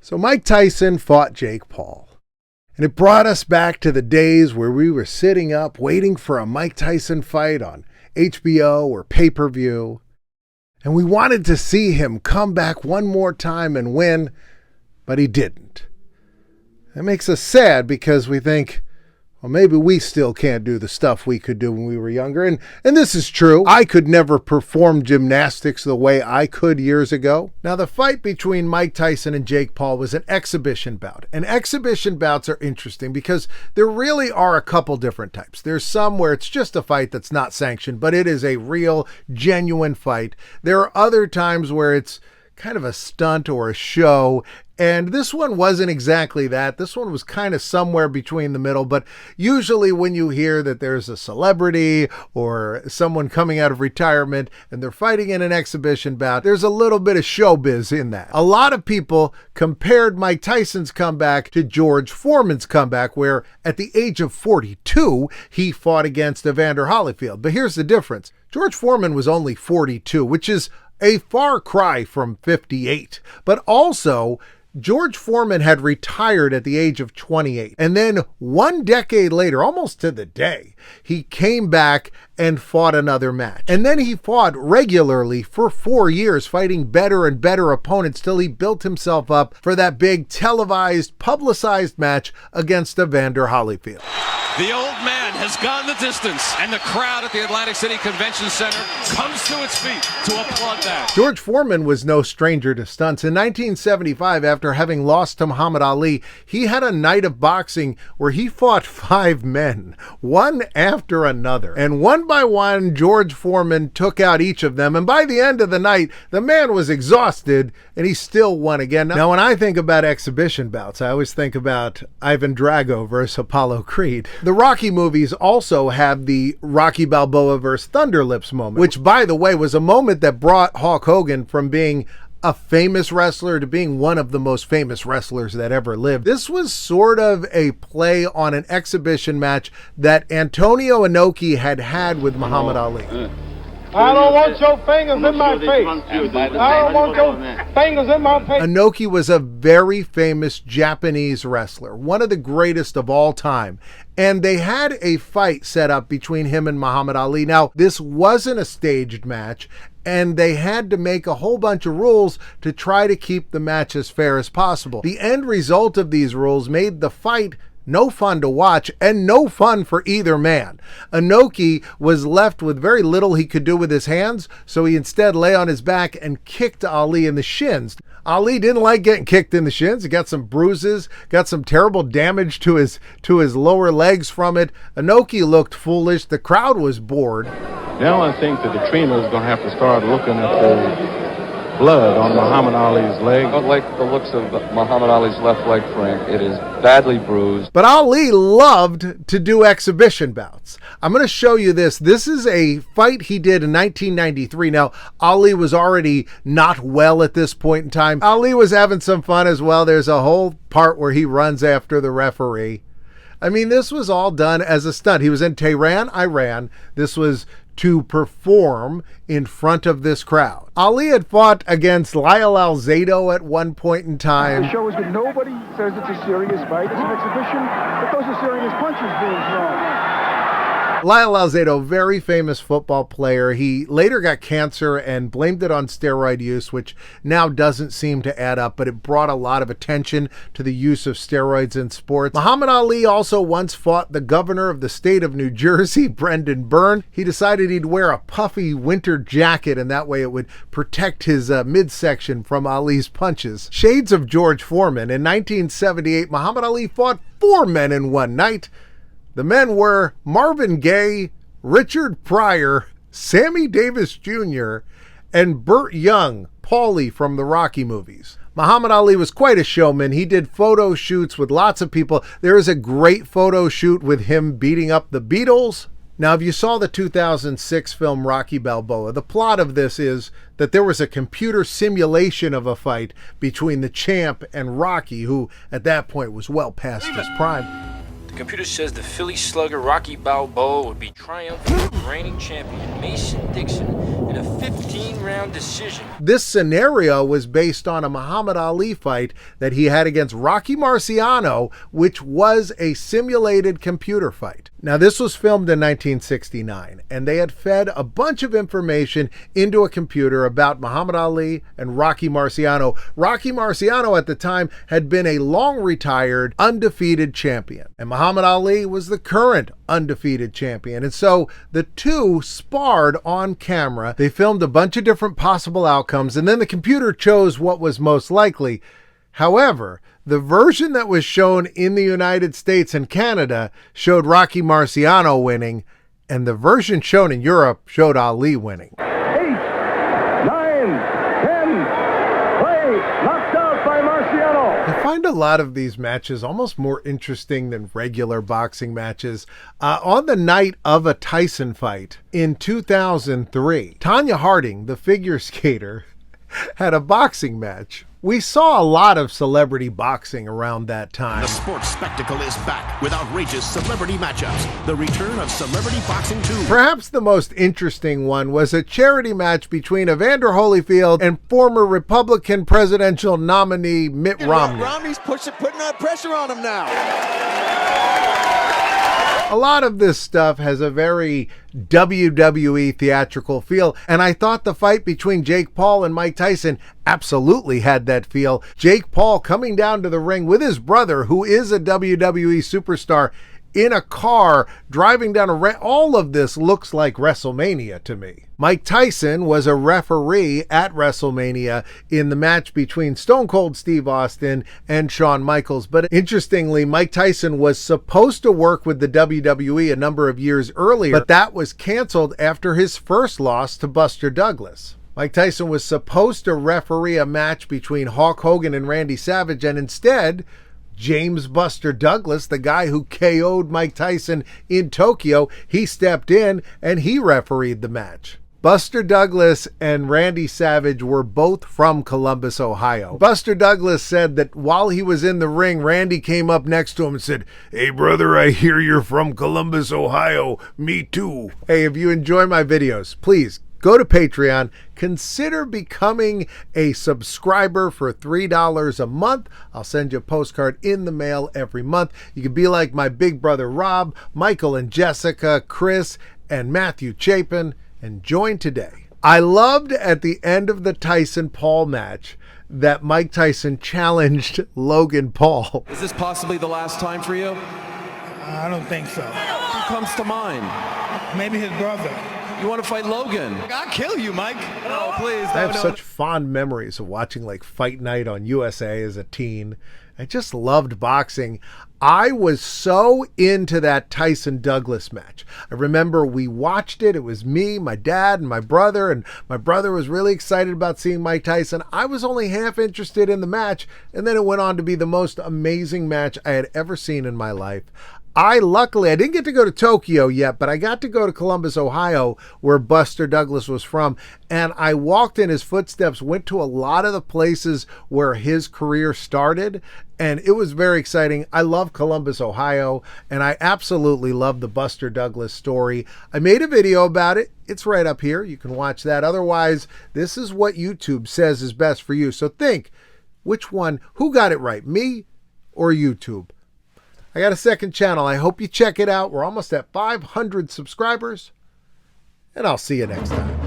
So Mike Tyson fought Jake Paul. And it brought us back to the days where we were sitting up waiting for a Mike Tyson fight on HBO or pay-per-view. And we wanted to see him come back one more time and win, but he didn't. It makes us sad because we think, well, maybe we still can't do the stuff we could do when we were younger. And this is true. I could never perform gymnastics the way I could years ago. Now, the fight between Mike Tyson and Jake Paul was an exhibition bout. And exhibition bouts are interesting because there really are a couple different types. There's some where it's just a fight that's not sanctioned, but it is a real, genuine fight. There are other times where it's kind of a stunt or a show. And this one wasn't exactly that. This one was kind of somewhere between the middle. But usually when you hear that there's a celebrity or someone coming out of retirement and they're fighting in an exhibition bout, there's a little bit of showbiz in that. A lot of people compared Mike Tyson's comeback to George Foreman's comeback, where at the age of 42, he fought against Evander Holyfield. But here's the difference. George Foreman was only 42, which is a far cry from 58. But also, George Foreman had retired at the age of 28. And then 1 decade later, almost to the day, he came back and fought another match. And then he fought regularly for 4 years, fighting better and better opponents till he built himself up for that big televised, publicized match against Evander Holyfield. The old man has gone the distance, and the crowd at the Atlantic City Convention Center comes to its feet to applaud that. George Foreman was no stranger to stunts. In 1975, after having lost to Muhammad Ali, he had a night of boxing where he fought 5 men, one after another. And one by one, George Foreman took out each of them. And by the end of the night, the man was exhausted, and he still won again. Now, when I think about exhibition bouts, I always think about Ivan Drago versus Apollo Creed. The Rocky movies also have the Rocky Balboa versus Thunder Lips moment, which, by the way, was a moment that brought Hulk Hogan from being a famous wrestler to being one of the most famous wrestlers that ever lived. This was sort of a play on an exhibition match that Antonio Inoki had with Muhammad Ali. I don't want your fingers in my face. I don't want your fingers in my face. Inoki was a very famous Japanese wrestler, one of the greatest of all time. And they had a fight set up between him and Muhammad Ali. Now, this wasn't a staged match, and they had to make a whole bunch of rules to try to keep the match as fair as possible. The end result of these rules made the fight no fun to watch and no fun for either man. Inoki was left with very little he could do with his hands, so he instead lay on his back and kicked Ali in the shins. Ali didn't like getting kicked in the shins. He got some bruises, got some terrible damage to his lower legs from it. Inoki looked foolish. The crowd was bored. Now I think that the trainer is going to have to start looking at the blood on Muhammad Ali's leg. I don't like the looks of Muhammad Ali's left leg, Frank. It is badly bruised. But Ali loved to do exhibition bouts. I'm going to show you this. This is a fight he did in 1993. Now, Ali was already not well at this point in time. Ali was having some fun as well. There's a whole part where he runs after the referee. I mean, this was all done as a stunt. He was in Tehran, Iran. This was to perform in front of this crowd. Ali had fought against Lyle Alzado at one point in time. The show is good. Nobody says it's a serious fight. It's an exhibition, but those are serious punches being thrown. Lyle Alzado, very famous football player. He later got cancer and blamed it on steroid use, which now doesn't seem to add up, but it brought a lot of attention to the use of steroids in sports. Muhammad Ali also once fought the governor of the state of New Jersey, Byrne. He decided he'd wear a puffy winter jacket, and that way it would protect his midsection from Ali's punches. Shades of George Foreman. In 1978, Muhammad Ali fought 4 men in one night. The men were Marvin Gaye, Richard Pryor, Sammy Davis Jr., and Burt Young, Paulie from the Rocky movies. Muhammad Ali was quite a showman. He did photo shoots with lots of people. There is a great photo shoot with him beating up the Beatles. Now, if you saw the 2006 film Rocky Balboa, the plot of this is that there was a computer simulation of a fight between the champ and Rocky, who at that point was well past his prime. The computer says the Philly slugger Rocky Balboa would be triumphant over reigning champion Mason Dixon in a 15-round decision. This scenario was based on a Muhammad Ali fight that he had against Rocky Marciano, which was a simulated computer fight. Now, this was filmed in 1969, and they had fed a bunch of information into a computer about Muhammad Ali and Rocky Marciano. Rocky Marciano at the time had been a long-retired, undefeated champion, and Muhammad Ali was the current undefeated champion. And so the two sparred on camera. They filmed a bunch of different possible outcomes, and then the computer chose what was most likely. However, the version that was shown in the United States and Canada showed Rocky Marciano winning, and the version shown in Europe showed Ali winning. 8, 9, 10, play, knocked out by Marciano. I find a lot of these matches almost more interesting than regular boxing matches. On the night of a Tyson fight in 2003, Tonya Harding, the figure skater, had a boxing match. We saw a lot of celebrity boxing around that time. The sports spectacle is back with outrageous celebrity matchups. The return of Celebrity Boxing 2. Perhaps the most interesting one was a charity match between Evander Holyfield and former Republican presidential nominee Mitt Romney. Romney's putting that pressure on him now. A lot of this stuff has a very WWE theatrical feel, and I thought the fight between Jake Paul and Mike Tyson absolutely had that feel. Jake Paul coming down to the ring with his brother, who is a WWE superstar, in a car driving down all of this looks like WrestleMania to me. Mike Tyson was a referee at WrestleMania in the match between Stone Cold Steve Austin and Shawn Michaels. But interestingly, Mike Tyson was supposed to work with the WWE a number of years earlier, but that was canceled after his first loss to Buster Douglas. Mike Tyson was supposed to referee a match between Hulk Hogan and Randy Savage, and instead, James Buster Douglas, the guy who KO'd Mike Tyson in Tokyo, he stepped in and he refereed the match. Buster Douglas and Randy Savage were both from Columbus, Ohio. Buster Douglas said that while he was in the ring, Randy came up next to him and said, "Hey brother, I hear you're from Columbus, Ohio. Me too." Hey, if you enjoy my videos, please go to Patreon, consider becoming a subscriber for $3 a month. I'll send you a postcard in the mail every month. You can be like my big brother Rob, Michael and Jessica, Chris, and Matthew Chapin, and join today. I loved at the end of the Tyson-Paul match that Mike Tyson challenged Logan Paul. Is this possibly the last time for you? I don't think so. Who comes to mind? Maybe his brother. You want to fight Logan? I'll kill you, Mike. No, please. I have such fond memories of watching like Fight Night on USA as a teen. I just loved boxing. I was so into that Tyson-Douglas match. I remember we watched it. It was me, my dad, and my brother was really excited about seeing Mike Tyson. I was only half interested in the match, and then it went on to be the most amazing match I had ever seen in my life. I didn't get to go to Tokyo yet, but I got to go to Columbus, Ohio, where Buster Douglas was from. And I walked in his footsteps, went to a lot of the places where his career started. And it was very exciting. I love Columbus, Ohio, and I absolutely love the Buster Douglas story. I made a video about it. It's right up here. You can watch that. Otherwise, this is what YouTube says is best for you. So think, which one, who got it right, me or YouTube? I got a second channel. I hope you check it out. We're almost at 500 subscribers, and I'll see you next time.